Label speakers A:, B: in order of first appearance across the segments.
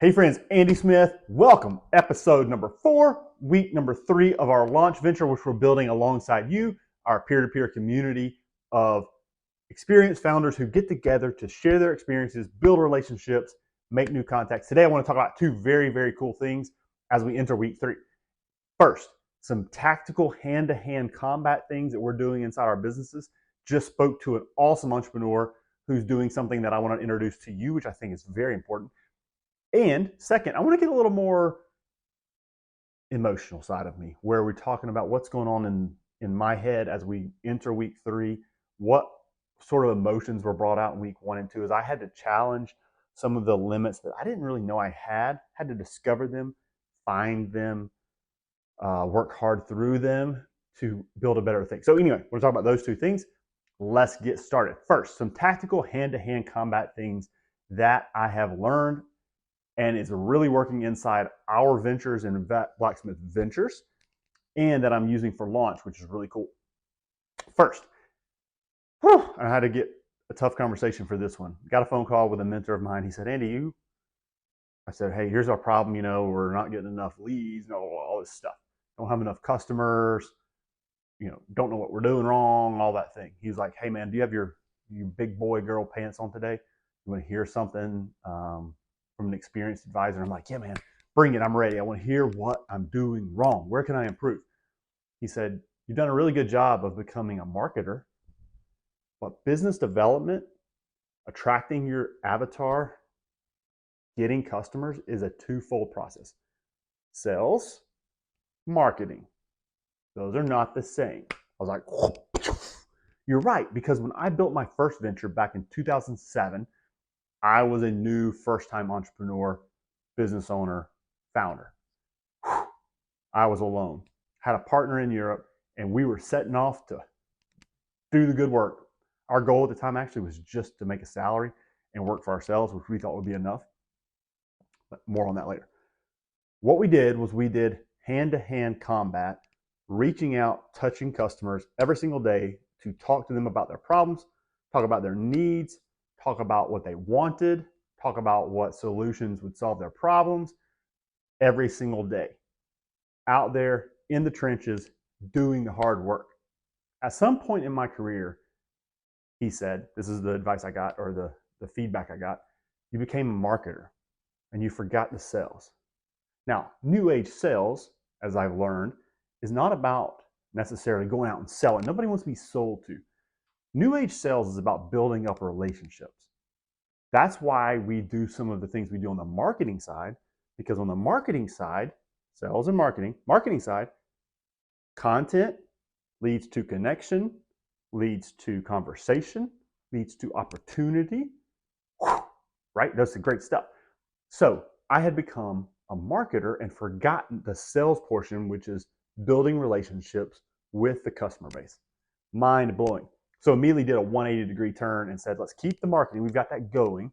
A: Hey friends, Andy Smith. Welcome. Episode number 4, week number 3 of our launch venture, which we're building alongside you, our peer-to-peer community of experienced founders who get together to share their experiences, build relationships, make new contacts. Today, I want to talk about 2 very, very cool things as we enter week 3. First, some tactical hand-to-hand combat things that we're doing inside our businesses. Just spoke to an awesome entrepreneur who's doing something that I want to introduce to you, which I think is very important. And second, I want to get a little more emotional side of me, where we're talking about what's going on in my head as we enter week 3, what sort of emotions were brought out in week 1 and 2, as I had to challenge some of the limits that I didn't really know I had to discover them, find them, work hard through them to build a better thing. So anyway, we're talking about those 2 things. Let's get started. First, some tactical hand-to-hand combat things that I have learned and it's really working inside our ventures and Blacksmith Ventures, and that I'm using for launch, which is really cool. First, I had to get a tough conversation for this one. Got a phone call with a mentor of mine. He said, Andy, I said, hey, here's our problem. We're not getting enough leads, all this stuff. Don't have enough customers, don't know what we're doing wrong, all that thing. He's like, hey man, do you have your big boy girl pants on today? You want to hear something? From an experienced advisor. I'm like, yeah, man, bring it. I'm ready. I want to hear what I'm doing wrong. Where can I improve? He said, you've done a really good job of becoming a marketer, but business development, attracting your avatar, getting customers is a twofold process. Sales, marketing. Those are not the same. I was like, you're right. Because when I built my first venture back in 2007, I was a new first-time entrepreneur, business owner, founder. I was alone. Had a partner in Europe, and we were setting off to do the good work. Our goal at the time actually was just to make a salary and work for ourselves, which we thought would be enough. But more on that later. What we did was we did hand-to-hand combat, reaching out, touching customers every single day to talk to them about their problems, talk about their needs, talk about what they wanted, talk about what solutions would solve their problems every single day. Out there in the trenches, doing the hard work. At some point in my career, he said, this is the advice I got, or the feedback I got, you became a marketer and you forgot the sales. Now, new age sales, as I've learned, is not about necessarily going out and selling. Nobody wants to be sold to. New age sales is about building up relationships. That's why we do some of the things we do on the marketing side, because on the marketing side, sales and marketing side, content leads to connection, leads to conversation, leads to opportunity, right? That's the great stuff. So I had become a marketer and forgotten the sales portion, which is building relationships with the customer base. Mind blowing. So immediately did a 180-degree turn and said, let's keep the marketing. We've got that going.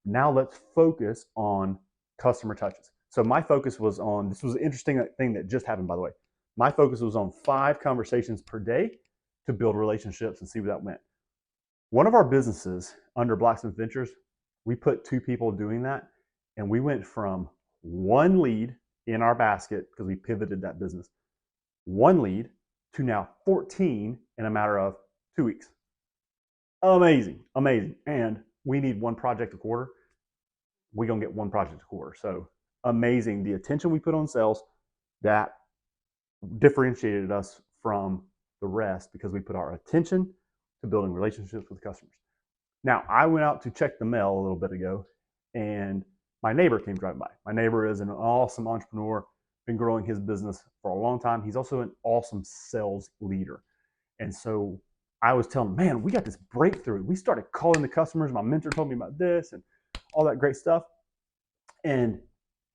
A: Now let's focus on customer touches. So my focus was on, this was an interesting thing that just happened, by the way. My focus was on 5 conversations per day to build relationships and see where that went. One of our businesses under Blacksmith Ventures, we put 2 people doing that. And we went from 1 lead in our basket, because we pivoted that business, 1 lead to now 14 in a matter of 2 weeks. Amazing. And we need 1 project a quarter. We're going to get 1 project a quarter. So amazing. The attention we put on sales, that differentiated us from the rest, because we put our attention to building relationships with customers. Now, I went out to check the mail a little bit ago, and my neighbor came driving by. My neighbor is an awesome entrepreneur, been growing his business for a long time. He's also an awesome sales leader. And so I was telling him, man, we got this breakthrough. We started calling the customers. My mentor told me about this and all that great stuff. And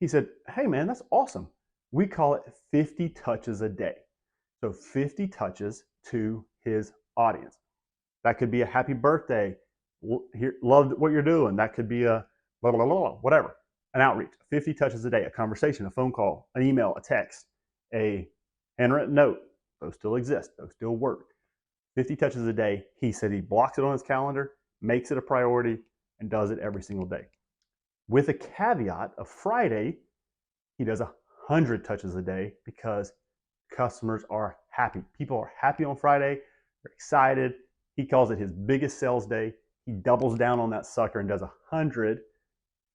A: he said, hey, man, that's awesome. We call it 50 touches a day. So 50 touches to his audience. That could be a happy birthday. Loved what you're doing. That could be a blah, blah, blah, blah, whatever. An outreach. 50 touches a day. A conversation, a phone call, an email, a text, a handwritten note. Those still exist. Those still work. 50 touches a day. He said he blocks it on his calendar, makes it a priority, and does it every single day. with a caveat of Friday, he does 100 touches a day because customers are happy. People are happy on Friday. They're excited. He calls it his biggest sales day. He doubles down on that sucker and does 100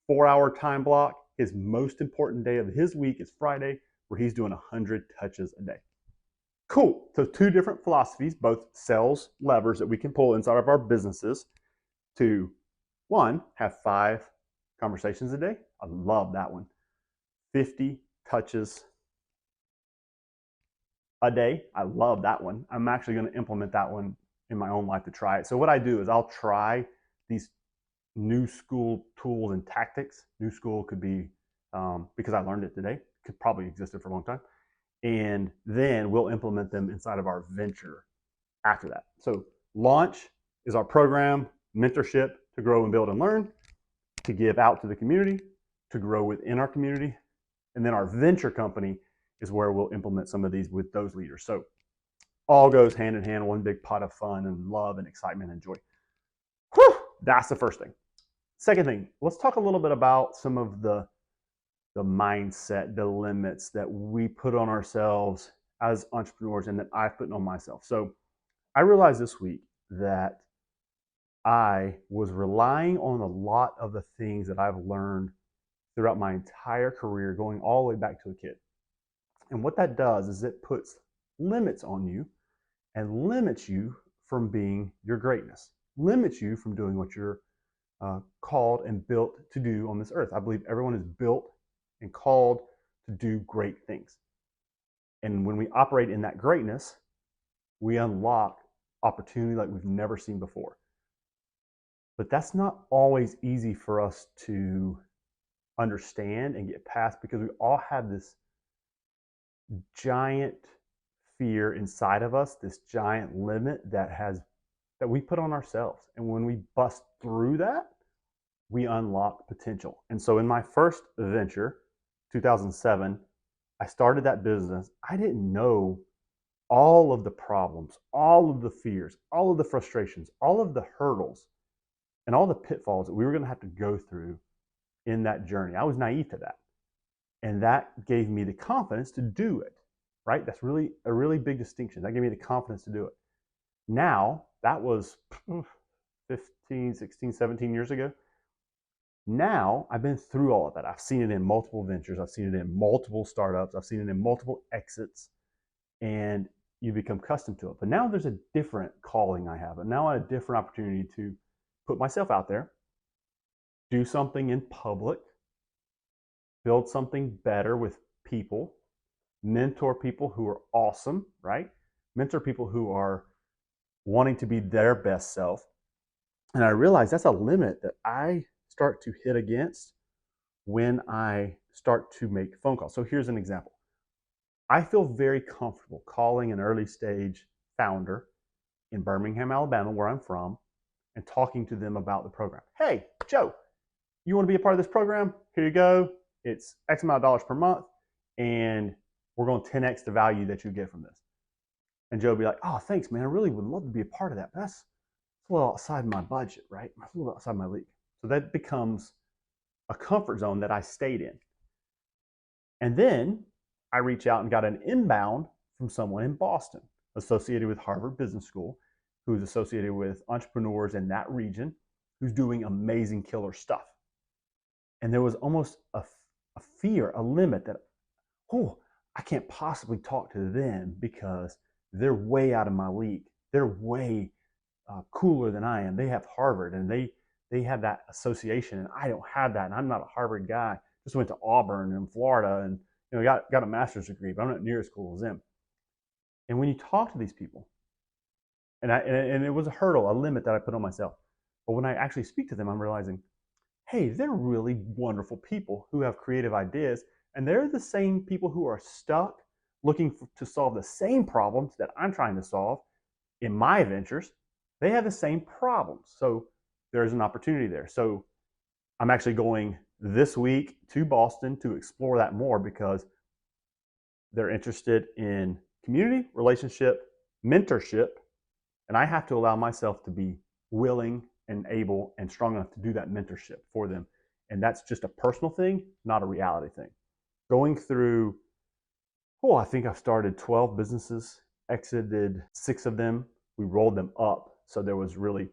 A: 4-hour time block. His most important day of his week is Friday, where he's doing 100 touches a day. Cool. So two different philosophies, both sales levers that we can pull inside of our businesses to, one, have 5 conversations a day. I love that one. 50 touches a day. I love that one. I'm actually going to implement that one in my own life to try it. So what I do is I'll try these new school tools and tactics. New school could be because I learned it today. Could probably existed for a long time. And then we'll implement them inside of our venture after that. So launch is our program, mentorship to grow and build and learn, to give out to the community, to grow within our community. And then our venture company is where we'll implement some of these with those leaders. So all goes hand in hand, one big pot of fun and love and excitement and joy. Whew, that's the first thing. Second thing, let's talk a little bit about some of the mindset, the limits that we put on ourselves as entrepreneurs and that I've put on myself. So I realized this week that I was relying on a lot of the things that I've learned throughout my entire career, going all the way back to a kid. And what that does is it puts limits on you and limits you from being your greatness, limits you from doing what you're called and built to do on this earth. I believe everyone is built and called to do great things. And when we operate in that greatness, we unlock opportunity like we've never seen before. But that's not always easy for us to understand and get past because we all have this giant fear inside of us, this giant limit that we put on ourselves. And when we bust through that, we unlock potential. And so in my first venture, 2007, I started that business. I didn't know all of the problems, all of the fears, all of the frustrations, all of the hurdles, and all the pitfalls that we were going to have to go through in that journey. I was naive to that. And that gave me the confidence to do it, right? That's really a really big distinction. That gave me the confidence to do it. Now, that was 15, 16, 17 years ago. Now, I've been through all of that. I've seen it in multiple ventures. I've seen it in multiple startups. I've seen it in multiple exits. And you become accustomed to it. But now there's a different calling I have. And now I have a different opportunity to put myself out there, do something in public, build something better with people, mentor people who are awesome, right? Mentor people who are wanting to be their best self. And I realize that's a limit that I start to hit against when I start to make phone calls. So here's an example. I feel very comfortable calling an early stage founder in Birmingham, Alabama, where I'm from, and talking to them about the program. Hey, Joe, you want to be a part of this program? Here you go. It's X amount of dollars per month, and we're going to 10x the value that you get from this. And Joe would be like, oh, thanks, man. I really would love to be a part of that. But that's a little outside my budget, right? It's a little outside my league. So that becomes a comfort zone that I stayed in. And then I reach out and got an inbound from someone in Boston associated with Harvard Business School, who's associated with entrepreneurs in that region, who's doing amazing killer stuff. And there was almost a fear, a limit that, oh, I can't possibly talk to them because they're way out of my league. They're way cooler than I am. They have Harvard and they have that association, and I don't have that. And I'm not a Harvard guy. Just went to Auburn in Florida and got a master's degree, but I'm not near as cool as them. And when you talk to these people, and it was a hurdle, a limit that I put on myself. But when I actually speak to them, I'm realizing, hey, they're really wonderful people who have creative ideas, and they're the same people who are stuck looking to solve the same problems that I'm trying to solve in my ventures. They have the same problems. So there's an opportunity there. So I'm actually going this week to Boston to explore that more because they're interested in community, relationship, mentorship, and I have to allow myself to be willing and able and strong enough to do that mentorship for them And that's just a personal thing, not a reality thing. Going through, I think I've started 12 businesses, exited 6 of them. We rolled them up. So there was really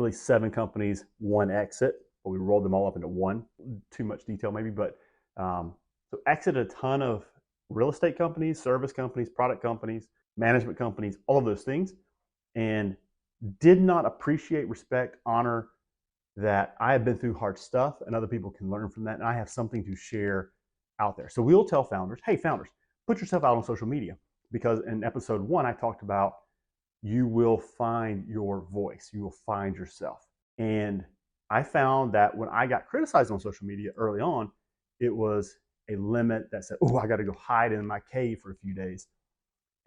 A: 7 companies, 1 exit, but we rolled them all up into one. Too much detail maybe, but so exited a ton of real estate companies, service companies, product companies, management companies, all of those things, and did not appreciate, respect, honor that I have been through hard stuff and other people can learn from that, and I have something to share out there. So we'll tell founders, hey, founders, put yourself out on social media, because in episode 1, I talked about you will find your voice, you will find yourself. And I found that when I got criticized on social media early on, it was a limit that said, I got to go hide in my cave for a few days.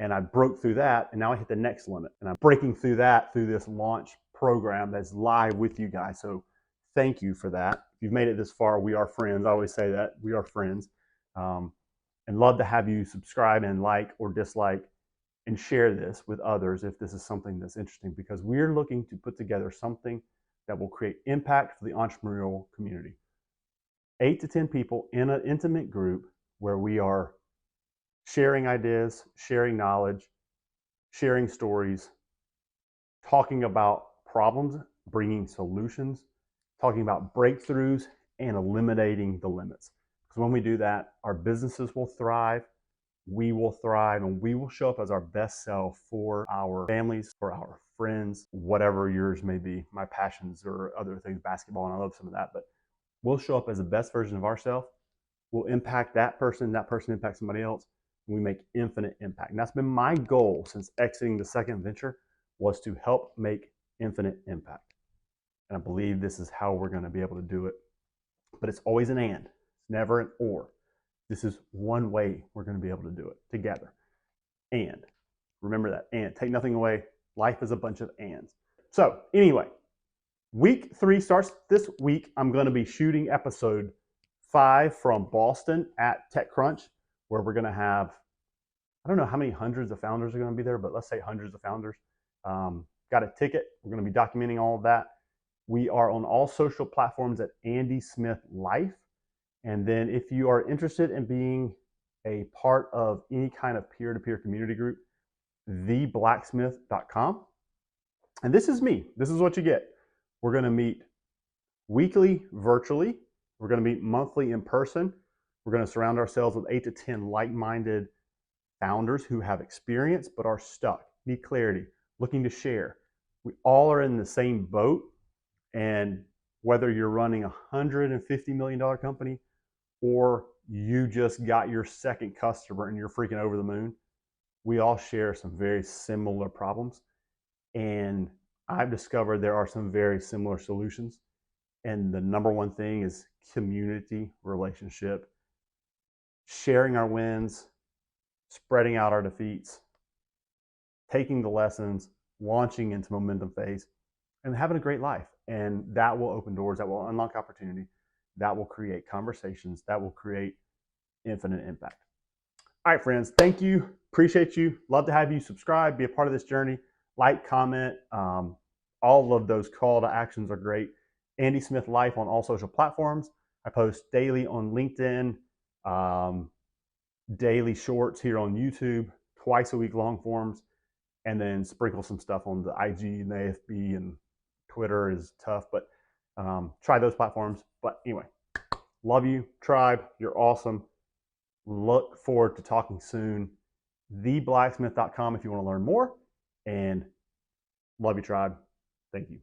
A: And I broke through that, and now I hit the next limit. And I'm breaking through that through this launch program that's live with you guys. So thank you for that. If you've made it this far, we are friends. I always say that. We are friends. And love to have you subscribe and like or dislike and share this with others if this is something that's interesting, because we're looking to put together something that will create impact for the entrepreneurial community. 8 to 10 people in an intimate group where we are sharing ideas, sharing knowledge, sharing stories, talking about problems, bringing solutions, talking about breakthroughs, and eliminating the limits. Because when we do that, our businesses will thrive, we will thrive, and we will show up as our best self for our families, for our friends, whatever yours may be. My passions or other things, basketball, and I love some of that, but we'll show up as the best version of ourselves. We'll impact that person impacts somebody else. We make infinite impact. And that's been my goal since exiting the second venture, was to help make infinite impact. And I believe this is how we're going to be able to do it. But it's always an and. It's never an or. This is one way we're going to be able to do it together. And remember that. And take nothing away. Life is a bunch of ands. So anyway, week 3 starts this week. I'm going to be shooting episode 5 from Boston at TechCrunch, where we're going to have, I don't know how many hundreds of founders are going to be there, but let's say hundreds of founders. Got a ticket. We're going to be documenting all of that. We are on all social platforms at Andy Smith Life. And then if you are interested in being a part of any kind of peer-to-peer community group, theblacksmith.com. And this is me. This is what you get. We're going to meet weekly virtually. We're going to meet monthly in person. We're going to surround ourselves with 8 to 10 like-minded founders who have experience but are stuck, need clarity, looking to share. We all are in the same boat, and whether you're running a $150 million company or you just got your second customer and you're freaking over the moon, we all share some very similar problems. And I've discovered there are some very similar solutions. And the number one thing is community relationship, sharing our wins, spreading out our defeats, taking the lessons, launching into momentum phase, and having a great life. And that will open doors, that will unlock opportunity, that will create conversations, that will create infinite impact. All right, friends, thank you. Appreciate you. Love to have you subscribe, be a part of this journey, like, comment. All of those call to actions are great. Andy Smith Life on all social platforms. I post daily on LinkedIn, daily shorts here on YouTube, twice a week long forms, and then sprinkle some stuff on the IG and the AFB, and Twitter is tough, but try those platforms. But anyway, love you, tribe. You're awesome. Look forward to talking soon. Theblacksmith.com if you want to learn more. And love you, tribe. Thank you.